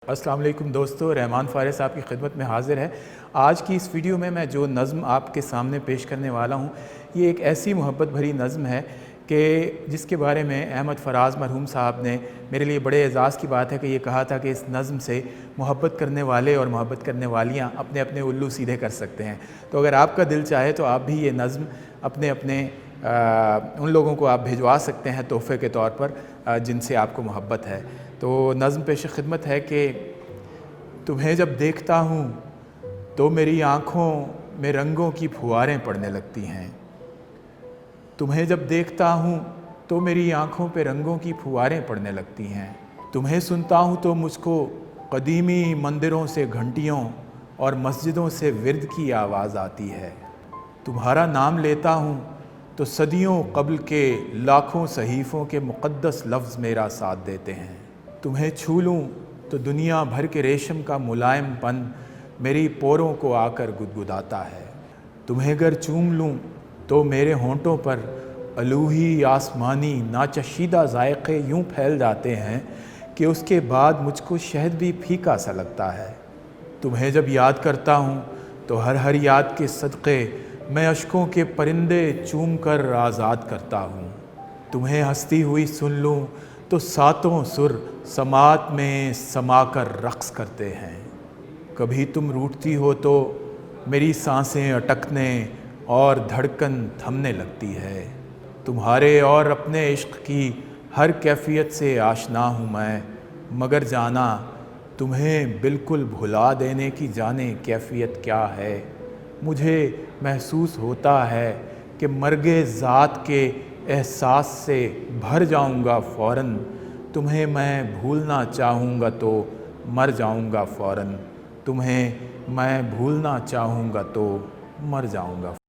अस्सलाम वालेकुम दोस्तों, रहमान फ़ारिस आपकी खिदमत में हाज़िर है। आज की इस वीडियो में मैं जो नज़्म आपके सामने पेश करने वाला हूँ, ये एक ऐसी मोहब्बत भरी नज़्म है कि जिसके बारे में अहमद फ़राज़ मरहूम साहब ने मेरे लिए बड़े एज़ाज़ की बात है कि ये कहा था कि इस नज़्म से मोहब्बत करने वाले और मोहब्बत करने वालियाँ अपने अपने उल्लू सीधे कर सकते हैं। तो अगर आपका दिल चाहे तो आप भी ये नज़्म अपने अपने उन लोगों को आप भिजवा सकते हैं तोहफ़े के तौर पर जिनसे आपको मोहब्बत है। तो नज़्म पेश खिदमत है कि तुम्हें जब देखता हूँ तो मेरी आँखों में रंगों की फुहारें पड़ने लगती हैं। तुम्हें जब देखता हूँ तो मेरी आँखों पे रंगों की फुहारें पड़ने लगती हैं। तुम्हें सुनता हूँ तो मुझको कदीमी मंदिरों से घंटियों और मस्जिदों से विर्द की आवाज़ आती है। तुम्हारा नाम लेता हूँ तो सदियों क़ब्ल के लाखों सहीफ़ों के मुक़द्दस लफ्ज़ मेरा साथ देते हैं। तुम्हें छू लूँ तो दुनिया भर के रेशम का मुलायमपन मेरी पोरों को आकर गुदगुदाता है। तुम्हें अगर चूम लूँ तो मेरे होंठों पर अलूही आसमानी नाचशीदा ज़ायक़े यूँ फैल जाते हैं कि उसके बाद मुझको शहद भी फीका सा लगता है। तुम्हें जब याद करता हूँ तो हर याद के सदक़े मैं अश्कों के परिंदे चूम कर आज़ाद करता हूँ। तुम्हें हंसती हुई सुन लूँ तो सातों सुर समात में समाकर रक़्स करते हैं। कभी तुम रूठती हो तो मेरी सांसें अटकने और धड़कन थमने लगती है। तुम्हारे और अपने इश्क़ की हर कैफ़ियत से आशना हूँ मैं, मगर जाना तुम्हें बिल्कुल भुला देने की जाने कैफ़ियत क्या है। मुझे महसूस होता है कि मर्गे ज़ात के एहसास से भर जाऊँगा फ़ौरन। तुम्हें मैं भूलना चाहूँगा तो मर जाऊँगा फ़ौरन। तुम्हें मैं भूलना चाहूँगा तो मर जाऊँगा।